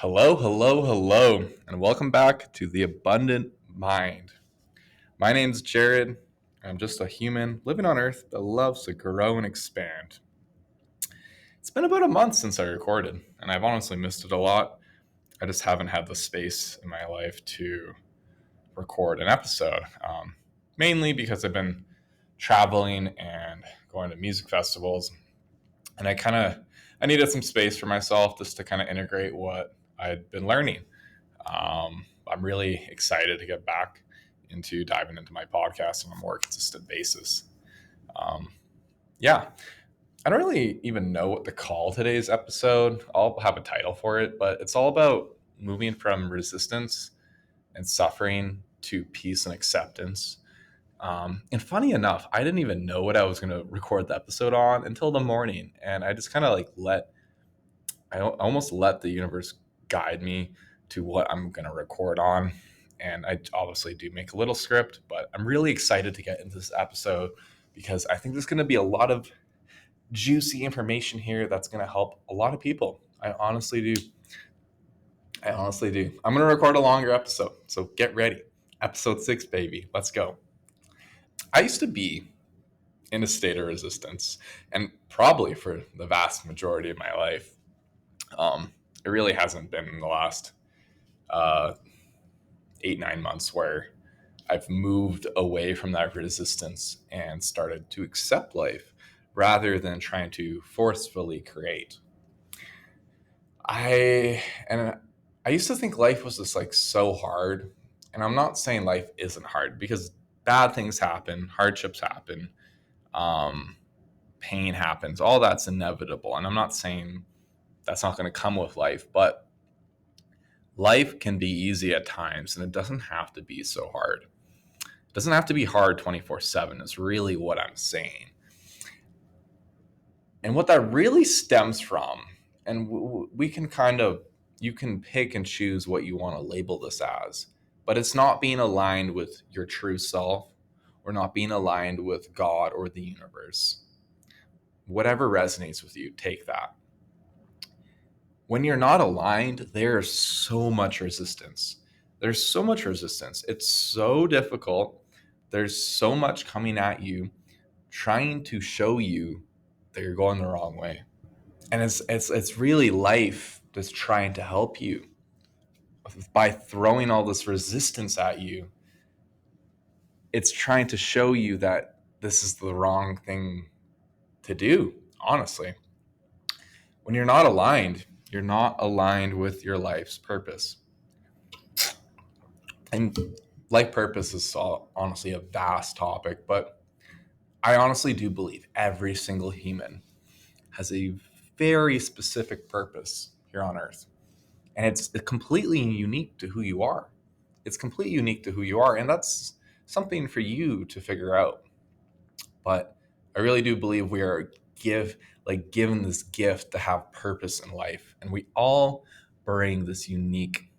Hello, hello, hello, and welcome back to The Abundant Mind. My name's Jared. I'm just a human living on Earth that loves to grow and expand. It's been about a month since I recorded, and I've honestly missed it a lot. I just haven't had the space in my life to record an episode, mainly because I've been traveling and going to music festivals, and I needed some space for myself just to kind of integrate what I'd been learning. I'm really excited to get back into diving into my podcast on a more consistent basis. Um, yeah, I don't really even know what to call today's episode. I'll have a title for it, but it's all about moving from resistance and suffering to peace and acceptance. And funny enough, I didn't even know what I was going to record the episode on until the morning. And I just kind of I almost let the universe guide me to what I'm going to record on. And I obviously do make a little script, but I'm really excited to get into this episode because I think there's going to be a lot of juicy information here that's going to help a lot of people. I honestly do. I honestly do. I'm going to record a longer episode, so get ready. Episode 6, baby. Let's go. I used to be in a state of resistance, and probably for the vast majority of my life. It really hasn't been in the last uh, 8, 9 months where I've moved away from that resistance and started to accept life rather than trying to forcefully create. And I used to think life was just like so hard, and I'm not saying life isn't hard because bad things happen, hardships happen, um, pain happens, all that's inevitable, and I'm not saying that's not going to come with life, but life can be easy at times, and it doesn't have to be so hard. It doesn't have to be hard 24/7 is really what I'm saying. And what that really stems from, and we can you can pick and choose what you want to label this as, but it's not being aligned with your true self or not being aligned with God or the universe. Whatever resonates with you, take that. When you're not aligned, there's so much resistance. There's so much resistance. It's so difficult. There's so much coming at you, trying to show you that you're going the wrong way. And it's really life that's trying to help you by throwing all this resistance at you. It's trying to show you that this is the wrong thing to do, honestly. When you're not aligned with your life's purpose. And life purpose is honestly a vast topic, but I honestly do believe every single human has a very specific purpose here on earth. And it's completely unique to who you are. It's completely unique to who you are. And that's something for you to figure out. But I really do believe we are given this gift to have purpose in life. And we all bring this unique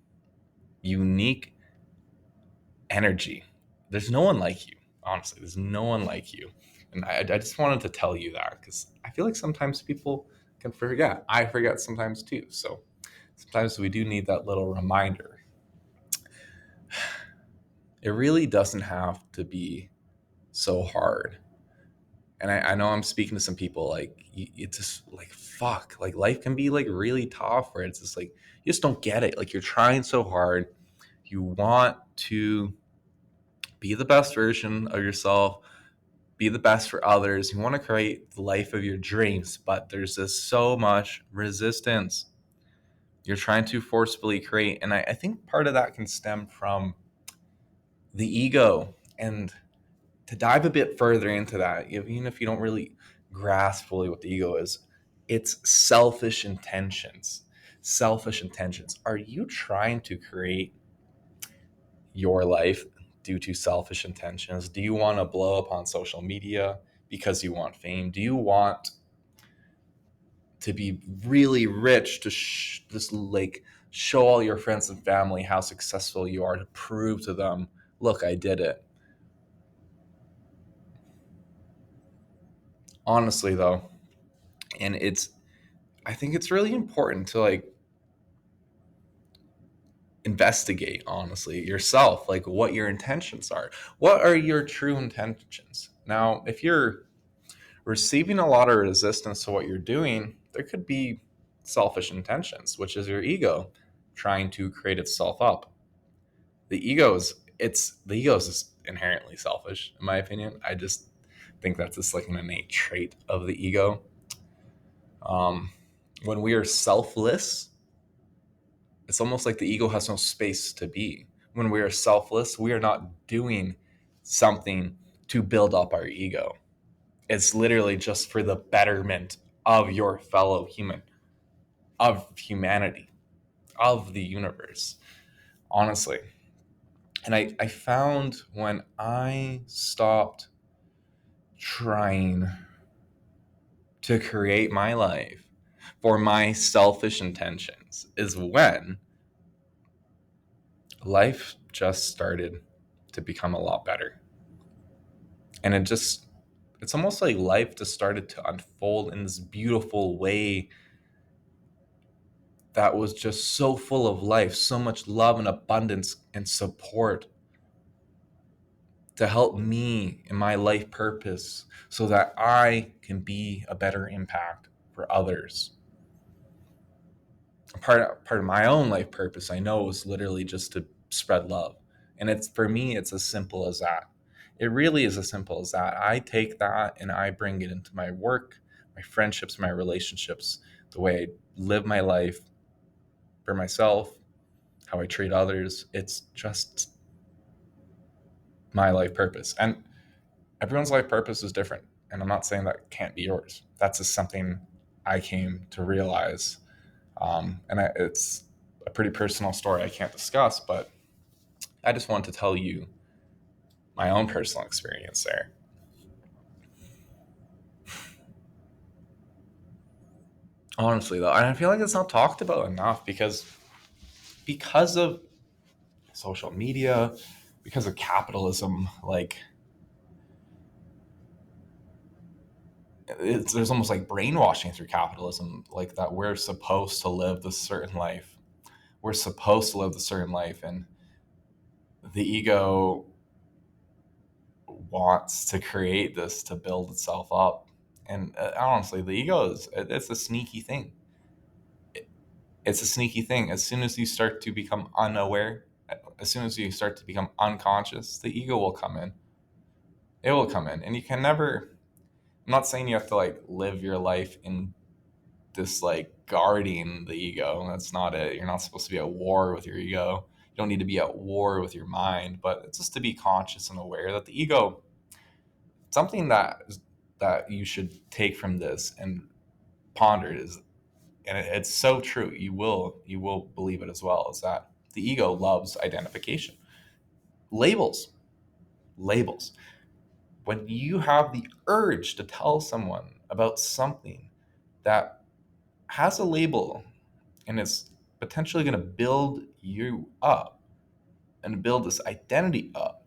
energy. There's no one like you. Honestly, there's no one like you. And I just wanted to tell you that because I feel like sometimes people can forget. I forget sometimes too. So sometimes we do need that little reminder. It really doesn't have to be so hard. And I know I'm speaking to some people like it's just like fuck, like life can be like really tough where it's just like you just don't get it. Like you're trying so hard, you want to be the best version of yourself, be the best for others. You want to create the life of your dreams, but there's just so much resistance. You're trying to forcefully create, and I think part of that can stem from the ego. And to dive a bit further into that, even if you don't really grasp fully what the ego is, it's selfish intentions. Selfish intentions. Are you trying to create your life due to selfish intentions? Do you want to blow up on social media because you want fame? Do you want to be really rich to just like show all your friends and family how successful you are to prove to them, look, I did it? Honestly, though, and I think it's really important to like investigate, honestly, yourself, like what your intentions are. What are your true intentions? Now, if you're receiving a lot of resistance to what you're doing, there could be selfish intentions, which is your ego trying to create itself up. The ego is inherently selfish, in my opinion. I just think that's just like an innate trait of the ego. Um, when we are selfless, it's almost like the ego has no space to be. When we are selfless, we are not doing something to build up our ego. It's literally just for the betterment of your fellow human, of humanity, of the universe, honestly. And I found when I stopped trying to create my life for my selfish intentions is when life just started to become a lot better. And it's almost like life just started to unfold in this beautiful way that was just so full of life, so much love and abundance and support to help me in my life purpose so that I can be a better impact for others. Part of my own life purpose, I know, is literally just to spread love. And it's for me, it's as simple as that. It really is as simple as that. I take that and I bring it into my work, my friendships, my relationships, the way I live my life for myself, how I treat others. It's just my life purpose. And everyone's life purpose is different. And I'm not saying that can't be yours. That's just something I came to realize. It's a pretty personal story I can't discuss, but I just wanted to tell you my own personal experience there. Honestly, though, and I feel like it's not talked about enough because of social media, because of capitalism. Like there's almost like brainwashing through capitalism, like that we're supposed to live this certain life. We're supposed to live the certain life, and the ego wants to create this to build itself up. And honestly, the ego it's a sneaky thing. It's a sneaky thing. As soon as you start to become unaware, as soon as you start to become unconscious, the ego will come in. It will come in, and you can never. I'm not saying you have to like live your life in this like guarding the ego. That's not it. You're not supposed to be at war with your ego. You don't need to be at war with your mind, but it's just to be conscious and aware that the ego, something that you should take from this and ponder is, and it's so true. You will believe it as well. Is that the ego loves identification, labels, labels. When you have the urge to tell someone about something that has a label and is potentially going to build you up and build this identity up,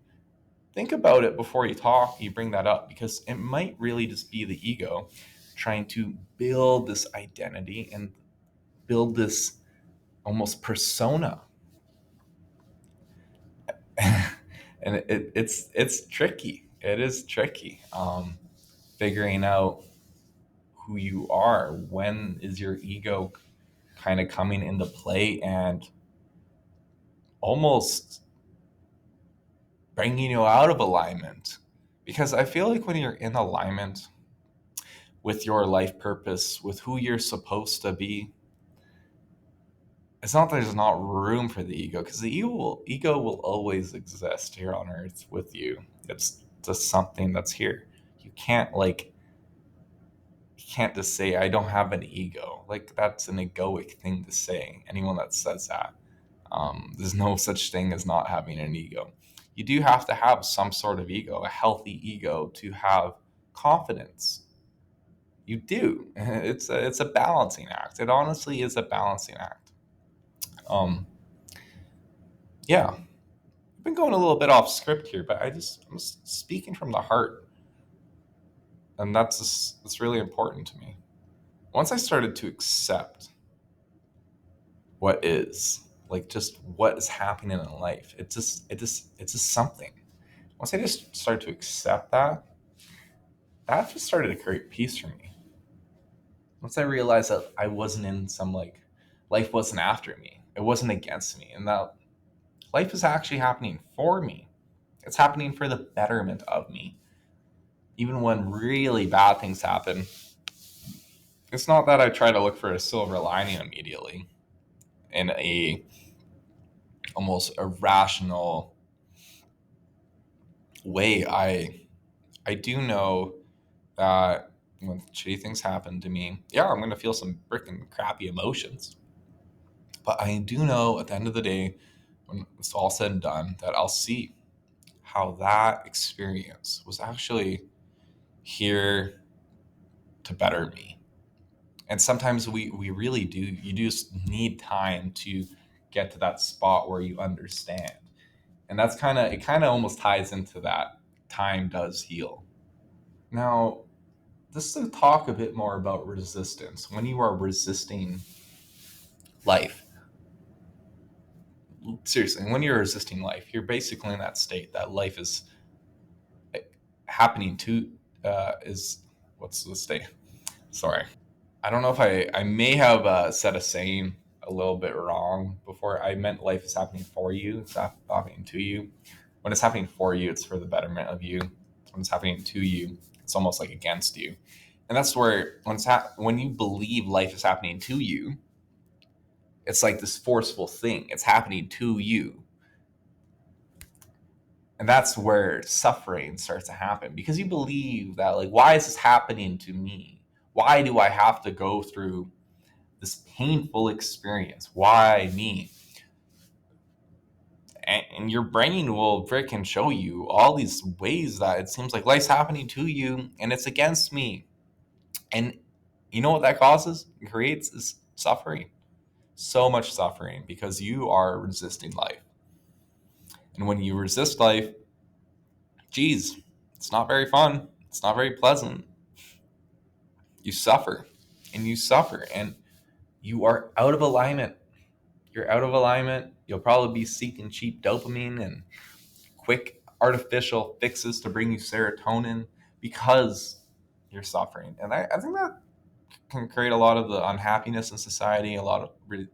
think about it before you talk, you bring that up, because it might really just be the ego trying to build this identity and build this almost persona. And it's tricky. It is tricky, figuring out who you are. When is your ego kind of coming into play and almost bringing you out of alignment? Because I feel like when you're in alignment with your life purpose, with who you're supposed to be, it's not that there's not room for the ego, because the ego will always exist here on earth with you. It's just something that's here. You can't just say I don't have an ego. Like that's an egoic thing to say. Anyone that says that, there's no such thing as not having an ego. You do have to have some sort of ego, a healthy ego, to have confidence. You do. It's a balancing act. It honestly is a balancing act. Um, yeah, I've been going a little bit off script here, but I'm just speaking from the heart, and that's really important to me. Once I started to accept what is, like just what is happening in life. It's just something. Once I just started to accept that, that just started to create peace for me. Once I realized that I wasn't in some like life wasn't after me, it wasn't against me, and that life is actually happening for me. It's happening for the betterment of me. Even when really bad things happen, it's not that I try to look for a silver lining immediately in a almost irrational way. I do know that when shitty things happen to me, yeah, I'm gonna feel some freaking crappy emotions. But I do know at the end of the day, when it's all said and done, that I'll see how that experience was actually here to better me. And sometimes we really do, you just need time to get to that spot where you understand. And that's kind of, it kind of almost ties into that time does heal. Now, just to talk a bit more about resistance, when you are resisting life, seriously, when you're resisting life, you're basically in that state that life is happening to, is, what's the state? Sorry. I don't know if I may have said a saying a little bit wrong before. I meant life is happening for you, it's happening to you. When it's happening for you, it's for the betterment of you. When it's happening to you, it's almost like against you. And that's where when you believe life is happening to you, it's like this forceful thing. It's happening to you. And that's where suffering starts to happen because you believe that, like, why is this happening to me? Why do I have to go through this painful experience? Why me? And your brain will freaking show you all these ways that it seems like life's happening to you and it's against me. And you know what that causes? It creates is suffering. So much suffering because you are resisting life. And when you resist life, geez, it's not very fun. It's not very pleasant. You suffer and you suffer and you are out of alignment. You're out of alignment. You'll probably be seeking cheap dopamine and quick artificial fixes to bring you serotonin because you're suffering. And I think that can create a lot of the unhappiness in society, a lot of really,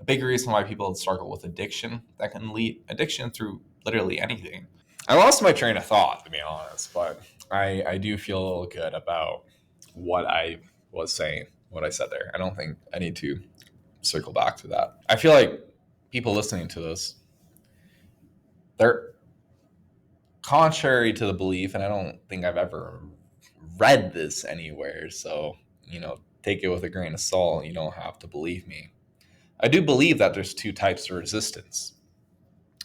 a big reason why people struggle with addiction that can lead addiction through literally anything. I lost my train of thought, to be honest, but I do feel a little good about what I was saying, what I said there. I don't think I need to circle back to that. I feel like people listening to this, they're contrary to the belief, and I don't think I've ever read this anywhere, so, take it with a grain of salt. You don't have to believe me. I do believe that there's two types of resistance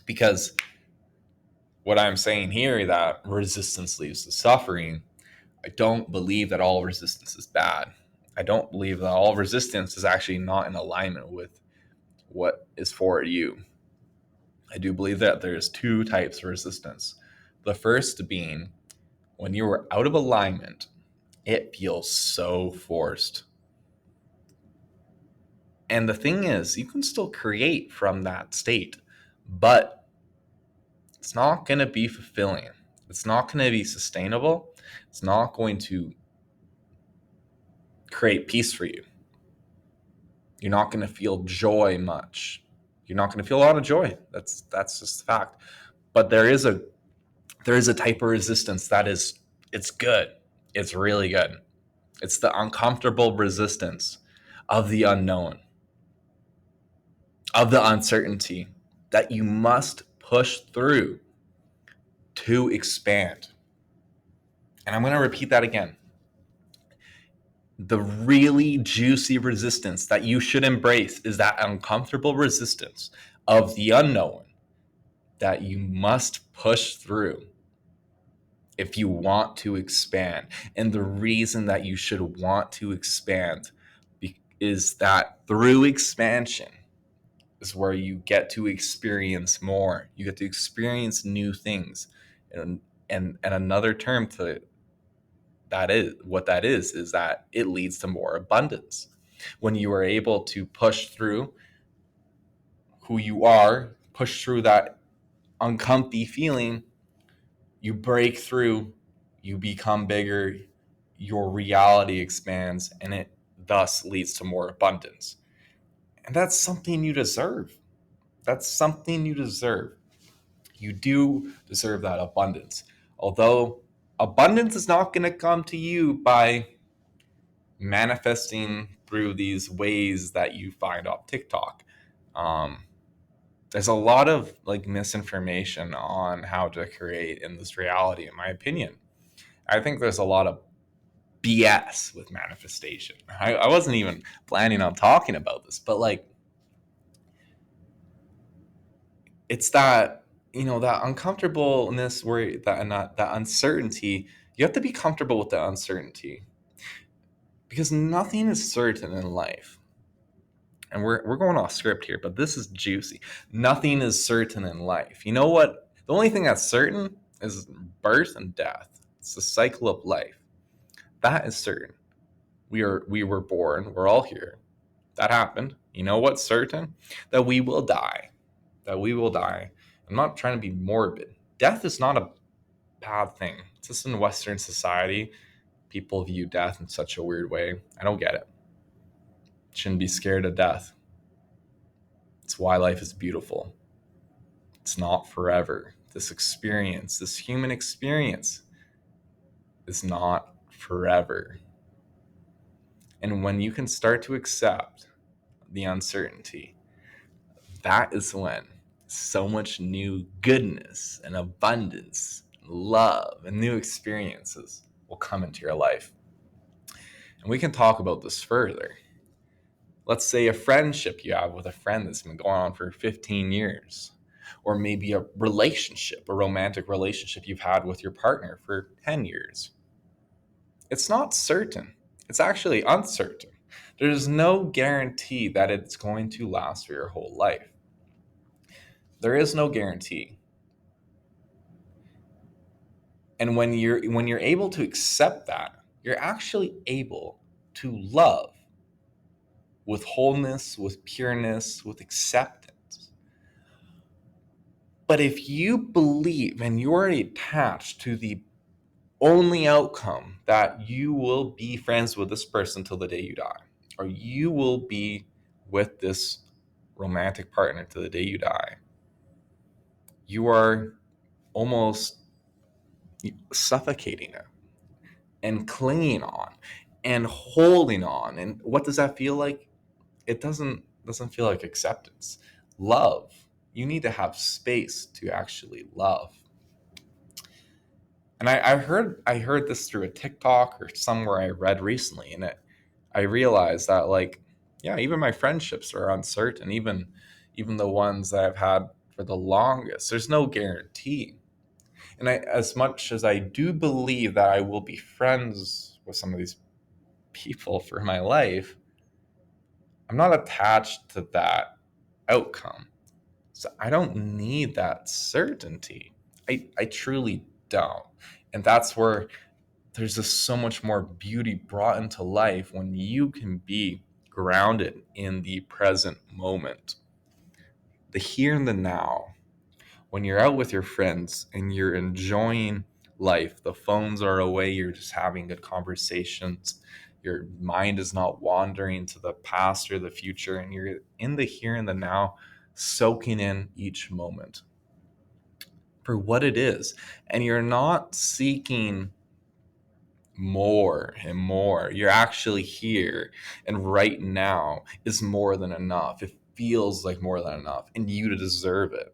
because what I'm saying here, that resistance leads to suffering, I don't believe that all resistance is bad. I don't believe that all resistance is actually not in alignment with what is for you. I do believe that there's two types of resistance. The first being when you are out of alignment, it feels so forced. And the thing is, you can still create from that state, but it's not going to be fulfilling. It's not going to be sustainable. It's not going to create peace for you. You're not going to feel joy much. You're not going to feel a lot of joy. That's just a fact. But there is a type of resistance that is, it's good. It's really good. It's the uncomfortable resistance of the unknown, of the uncertainty that you must push through to expand. And I'm going to repeat that again. The really juicy resistance that you should embrace is that uncomfortable resistance of the unknown that you must push through if you want to expand. And the reason that you should want to expand is that through expansion is where you get to experience more. You get to experience new things. And another term to that is what that is that it leads to more abundance. When you are able to push through who you are, push through that uncomfy feeling, you break through, you become bigger, your reality expands, and it thus leads to more abundance. And that's something you deserve. That's something you deserve. You do deserve that abundance. Although abundance is not going to come to you by manifesting through these ways that you find off TikTok. Um, there's a lot of like misinformation on how to create in this reality, in my opinion. I think there's a lot of BS with manifestation. I wasn't even planning on talking about this, but like it's that, that uncomfortableness where that, not that uncertainty. You have to be comfortable with the uncertainty because nothing is certain in life. And we're going off script here, but this is juicy. Nothing is certain in life. You know what? The only thing that's certain is birth and death. It's the cycle of life. That is certain. We were born. We're all here. That happened. You know what's certain? That we will die. That we will die. I'm not trying to be morbid. Death is not a bad thing. It's just in Western society, people view death in such a weird way. I don't get it. Shouldn't be scared of death. It's why life is beautiful. It's not forever. This experience, this human experience, is not forever. And when you can start to accept the uncertainty, that is when so much new goodness and abundance, love, and new experiences will come into your life. And we can talk about this further. Let's say a friendship you have with a friend that's been going on for 15 years, or maybe a relationship, a romantic relationship you've had with your partner for 10 years. It's not certain. It's actually uncertain. There's no guarantee that it's going to last for your whole life. There is no guarantee. And when you're able to accept that, you're actually able to love with wholeness, with pureness, with acceptance. But if you believe and you're attached to the only outcome that you will be friends with this person till the day you die, or you will be with this romantic partner till the day you die, you are almost suffocating it and clinging on and holding on. And what does that feel like? It doesn't feel like acceptance. Love. You need to have space to actually love. And I heard this through a TikTok or somewhere I read recently, and I realized that like, yeah, even my friendships are uncertain, even the ones that I've had for the longest. There's no guarantee. And as much as I do believe that I will be friends with some of these people for my life, I'm not attached to that outcome. So I don't need that certainty. I truly don't. And that's where there's just so much more beauty brought into life when you can be grounded in the present moment, the here and the now. When you're out with your friends and you're enjoying life, the phones are away, you're just having good conversations, your mind is not wandering to the past or the future, and you're in the here and the now, soaking in each moment for what it is. And you're not seeking more and more. You're actually here. And right now is more than enough. It feels like more than enough. And you deserve it.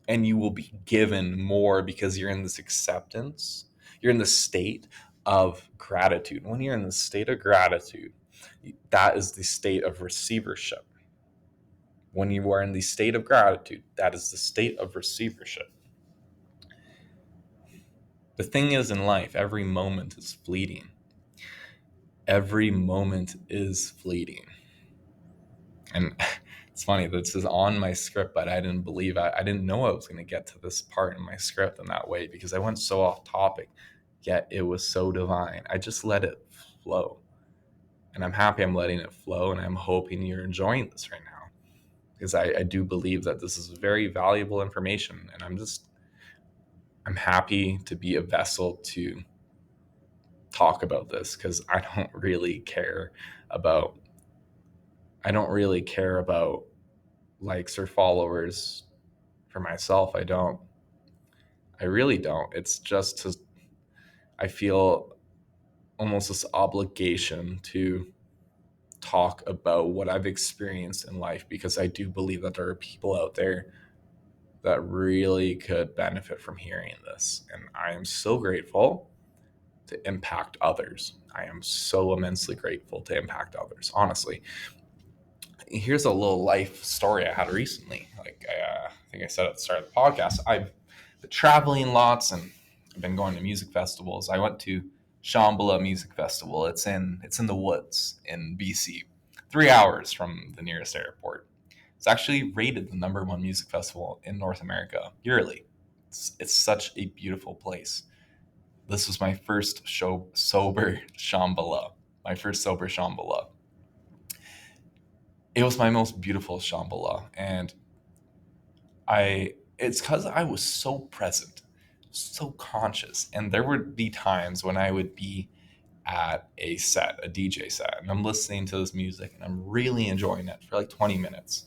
And you will be given more because you're in this acceptance. You're in the state of gratitude. When you're in the state of gratitude, that is the state of receivership. When you are in the state of gratitude, that is the state of receivership. The thing is, in life, every moment is fleeting. Every moment is fleeting. And it's funny, this is on my script, but I didn't know I was going to get to this part in my script in that way because I went so off topic, yet it was so divine. I just let it flow. And I'm happy I'm letting it flow, and I'm hoping you're enjoying this right now. because I do believe that this is very valuable information, and I'm happy to be a vessel to talk about this, because about I don't really care about likes or followers for myself. I really don't. It's just I feel almost this obligation to talk about what I've experienced in life, because I do believe that there are people out there that really could benefit from hearing this. And I am so grateful to impact others. I am so immensely grateful to impact others, honestly. Here's a little life story I had recently. I think I said at the start of the podcast, I've been traveling lots and I've been going to music festivals. I went to Shambhala Music Festival. It's in the woods in BC, 3 hours from the nearest airport. It's actually rated the number one music festival in North America yearly. It's such a beautiful place. This was my first sober Shambhala. My first sober Shambhala. It was my most beautiful Shambhala, and it's because I was so present, so conscious, and there would be times when I would be at a DJ set, and I'm listening to this music and I'm really enjoying it for like 20 minutes.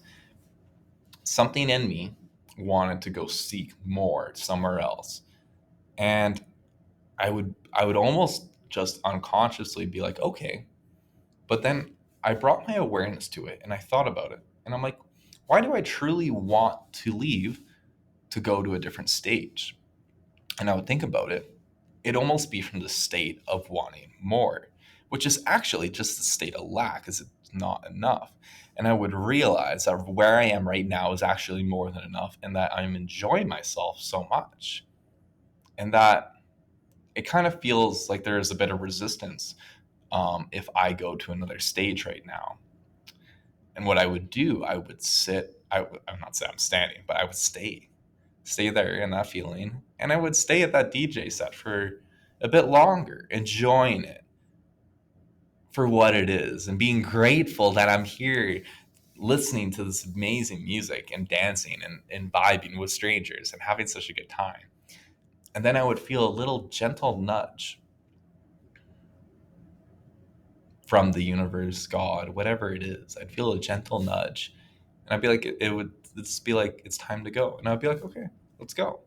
Something in me wanted to go seek more somewhere else, and I would almost just unconsciously be like, okay. But then I brought my awareness to it and I thought about it. And I'm like, why do I truly want to leave to go to a different stage? And I would think about it. It'd almost be from the state of wanting more, which is actually just the state of lack, is it's not enough. And I would realize that where I am right now is actually more than enough, and that I'm enjoying myself so much. And that it kind of feels like there's a bit of resistance if I go to another stage right now. And what I would do, I would sit. I'm not saying I'm standing, but I would stay there in that feeling, and I would stay at that DJ set for a bit longer, enjoying it for what it is, and being grateful that I'm here listening to this amazing music and dancing and vibing with strangers and having such a good time. And then I would feel a little gentle nudge from the universe, God, whatever it is. I'd feel a gentle nudge. And I'd be like, it would just be like, it's time to go. And I'd be like, okay, let's go.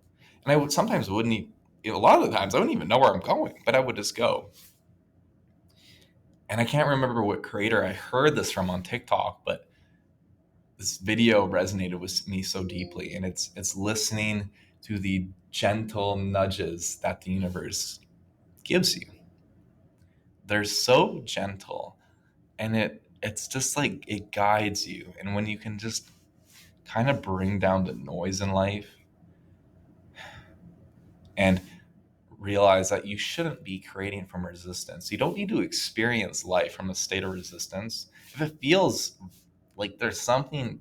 And I would sometimes wouldn't even, a lot of the times I wouldn't even know where I'm going, but I would just go. And I can't remember what creator I heard this from on TikTok, but this video resonated with me so deeply. And it's listening to the gentle nudges that the universe gives you. They're so gentle, and it's just like it guides you. And when you can just kind of bring down the noise in life and realize that you shouldn't be creating from resistance. You don't need to experience life from a state of resistance. If it feels like there's something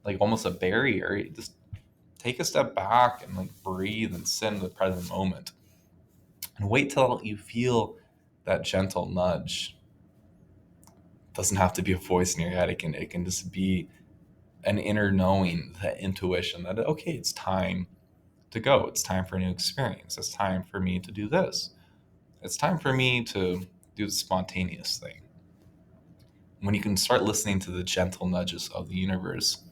like almost a barrier, you just take a step back and like breathe and sit in the present moment and wait till you feel that gentle nudge. It doesn't have to be a voice in your head. It can just be an inner knowing, that intuition that, okay, it's time to go. It's time for a new experience. It's time for me to do this. It's time for me to do the spontaneous thing. When you can start listening to the gentle nudges of the universe,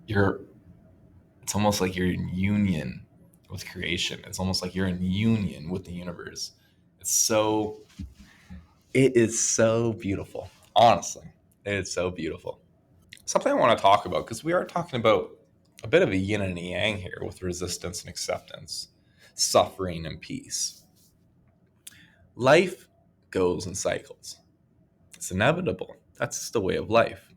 you're it's almost like you're in union with creation. It's almost like you're in union with the universe. It is so beautiful. Honestly, it's so beautiful. Something I want to talk about, because we are talking about a bit of a yin and a yang here with resistance and acceptance, suffering and peace. Life goes in cycles. It's inevitable. That's just the way of life.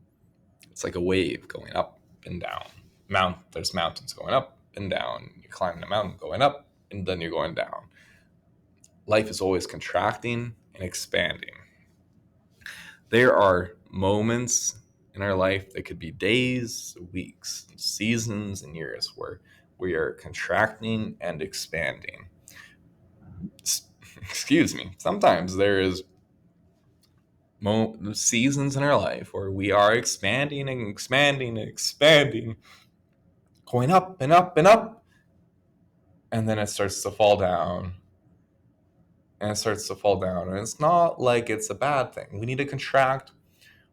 It's like a wave going up and down. There's mountains going up and down. You're climbing a mountain, going up, and then you're going down. Life is always contracting and expanding. There are moments in our life that could be days, weeks, seasons, and years where we are contracting and expanding. Excuse me. Sometimes there is seasons in our life where we are expanding and expanding and expanding, going up and up and up, and then it starts to fall down. And it starts to fall down. And it's not like it's a bad thing. We need to contract.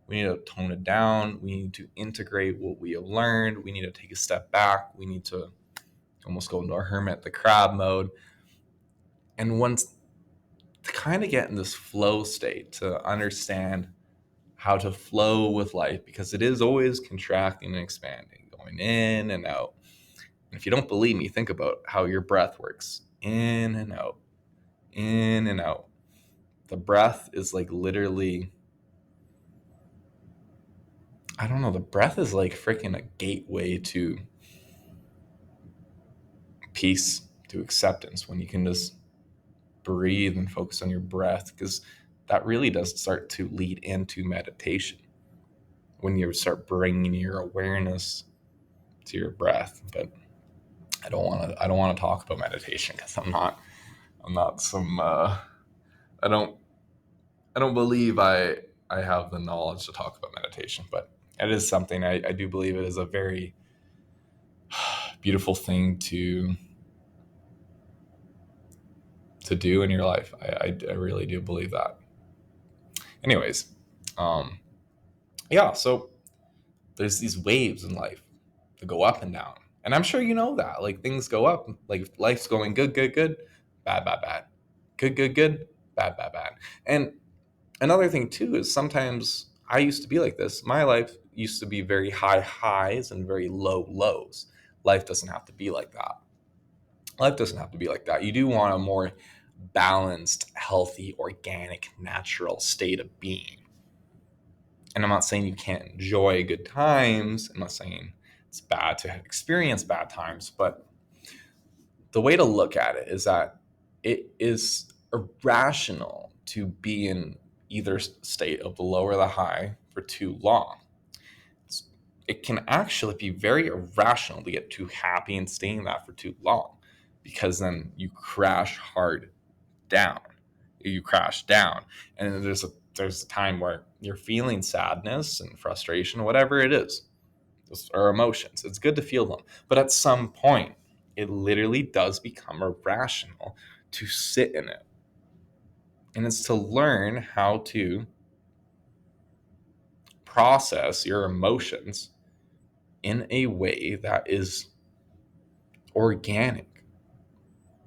We need to tone it down. We need to integrate what we have learned. We need to take a step back. We need to almost go into a hermit, the crab mode. And once to kind of get in this flow state, to understand how to flow with life, because it is always contracting and expanding, going in and out. And if you don't believe me, think about how your breath works: in and out, in and out. The breath is like literally, I don't know, the breath is like freaking a gateway to peace, to acceptance, when you can just breathe and focus on your breath, because that really does start to lead into meditation when you start bringing your awareness to your breath. But I don't want to talk about meditation because I'm not some I don't I don't believe I have the knowledge to talk about meditation, but it is something I do believe it is a very beautiful thing to do in your life. I really do believe that. Anyways, um, yeah. So there's these waves in life that go up and down, and I'm sure you know that. Like things go up, like life's going good, good, good, bad, bad, bad, good, good, good, bad, bad, bad. And another thing too is sometimes I used to be like this. My life used to be very high highs and very low lows. Life doesn't have to be like that. Life doesn't have to be like that. You do want a more balanced, healthy, organic, natural state of being. And I'm not saying you can't enjoy good times. I'm not saying it's bad to experience bad times, but the way to look at it is that it is irrational to be in either state of the low or the high for too long. It can actually be very irrational to get too happy and stay in that for too long, because then you crash hard down. You crash down, and then there's a time where you're feeling sadness and frustration, whatever it is, those are emotions. It's good to feel them, but at some point, it literally does become irrational to sit in it, and it's to learn how to process your emotions in a way that is organic.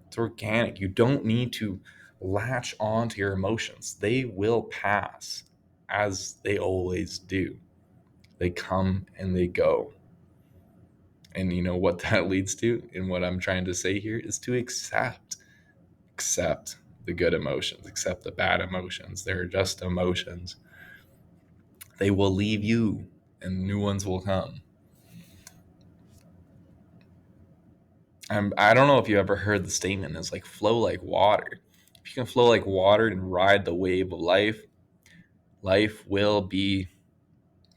It's organic. You don't need to latch on to your emotions. They will pass, as they always do. They come and they go. And you know what that leads to? And what I'm trying to say here is to accept the good emotions, accept the bad emotions. They're just emotions. They will leave you and new ones will come. I don't know if you ever heard the statement is like flow like water. If you can flow like water and ride the wave of life, life will be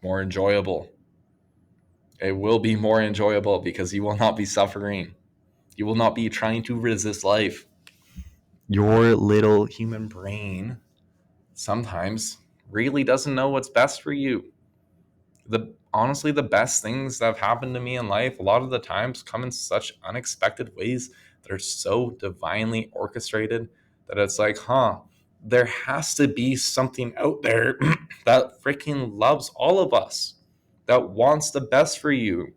more enjoyable. It will be more enjoyable because you will not be suffering. You will not be trying to resist life. Your little human brain sometimes really doesn't know what's best for you. Honestly, the best things that have happened to me in life a lot of the times come in such unexpected ways that are so divinely orchestrated that it's like, there has to be something out there that freaking loves all of us, that wants the best for you.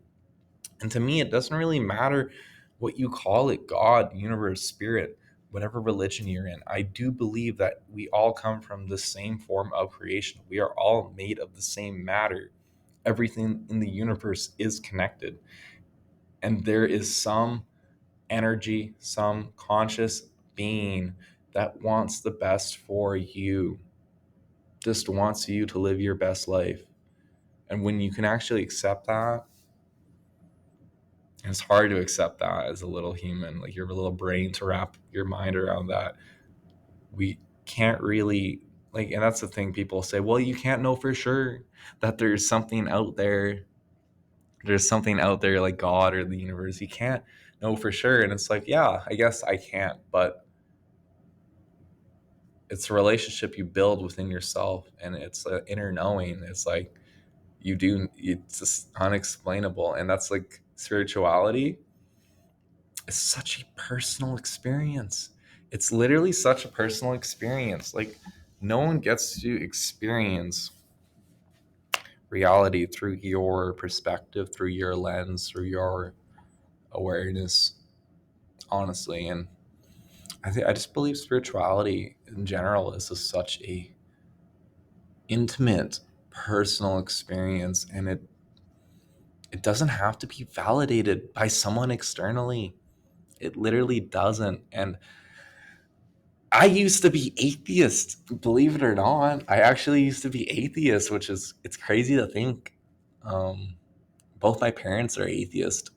And to me, it doesn't really matter what you call it: God, universe, spirit, whatever religion you're in. I do believe that we all come from the same form of creation. We are all made of the same matter. Everything in the universe is connected. And there is some energy, some conscious being that wants the best for you, just wants you to live your best life. And when you can actually accept that, it's hard to accept that as a little human, like your little brain, to wrap your mind around that. We can't really, like, and that's the thing, people say, well, you can't know for sure that there's something out there. There's something out there like God or the universe. You can't know for sure. And it's like, yeah, I guess I can't, but it's a relationship you build within yourself, and it's an inner knowing. It's like it's just unexplainable. And that's like spirituality is such a personal experience. It's literally such a personal experience. Like, no one gets to experience reality through your perspective, through your lens, through your awareness, honestly. And I just believe spirituality in general is just such a intimate personal experience, and it doesn't have to be validated by someone externally. It literally doesn't. And I used to be atheist, believe it or not. I actually used to be atheist, which is, it's crazy to think. Um, both my parents are atheist.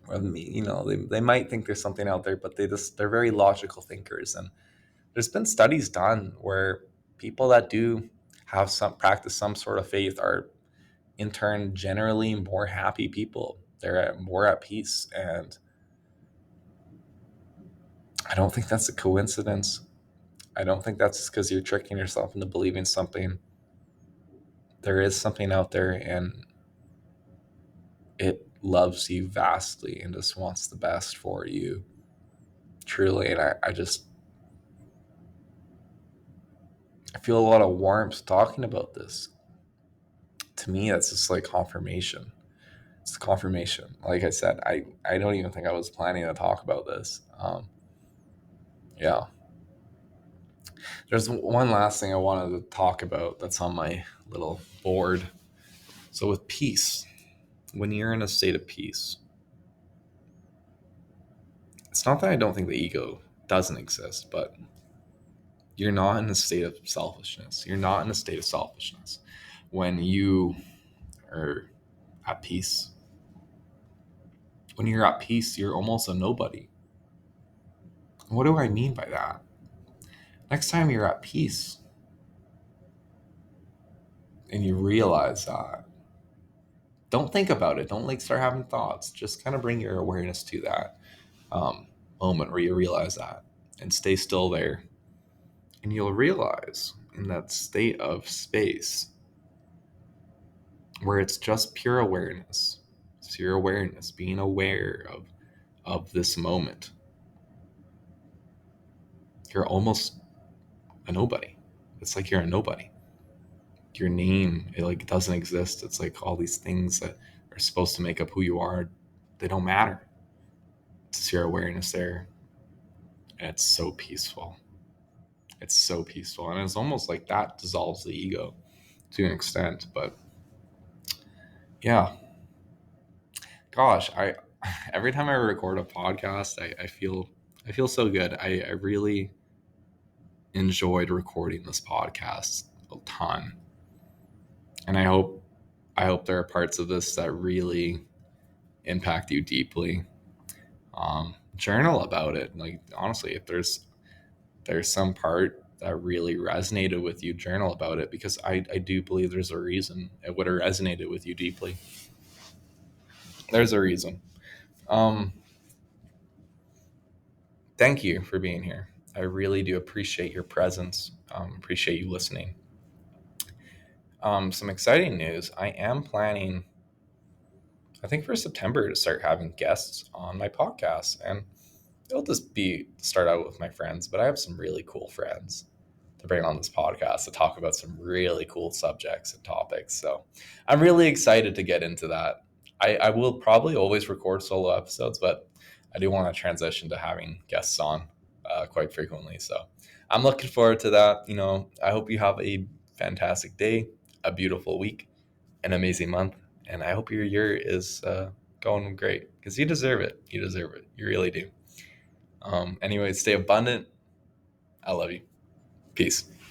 Or me, they might think there's something out there, but they're very logical thinkers. And there's been studies done where people that do have some practice some sort of faith are in turn generally more happy people. They're more at peace. And I don't think that's a coincidence. I don't think that's because you're tricking yourself into believing something. There is something out there, and it loves you vastly and just wants the best for you, truly. And I feel a lot of warmth talking about this. To me, that's just like confirmation. It's confirmation. Like I said, I don't even think I was planning to talk about this. Yeah. There's one last thing I wanted to talk about that's on my little board. So, with peace, when you're in a state of peace, it's not that I don't think the ego doesn't exist, but you're not in a state of selfishness. You're not in a state of selfishness. When you are at peace, when you're at peace, you're almost a nobody. What do I mean by that? Next time you're at peace and you realize that, don't think about it. Don't like start having thoughts. Just kind of bring your awareness to that moment where you realize that, and stay still there. And you'll realize in that state of space where it's just pure awareness, it's your awareness, being aware of this moment, you're almost a nobody. It's like you're a nobody. Your name, it like doesn't exist. It's like all these things that are supposed to make up who you are, they don't matter. It's just your awareness there. And it's so peaceful. It's so peaceful. And it's almost like that dissolves the ego to an extent. But yeah, gosh, I every time I record a podcast, I feel so good. I really enjoyed recording this podcast a ton. And I hope there are parts of this that really impact you deeply. Journal about it. Like, honestly, if there's some part that really resonated with you, journal about it, because I do believe there's a reason it would have resonated with you deeply. There's a reason. Um, Thank you for being here. I really do appreciate your presence. Appreciate you listening. Some exciting news. I am planning, I think, for September to start having guests on my podcast. And it'll just be start out with my friends, but I have some really cool friends to bring on this podcast to talk about some really cool subjects and topics. So I'm really excited to get into that. I will probably always record solo episodes, but I do want to transition to having guests on quite frequently. So I'm looking forward to that. I hope you have a fantastic day, a beautiful week, an amazing month, and I hope your year is going great, because you deserve it. You deserve it. You really do. Anyway, stay abundant. I love you. Peace.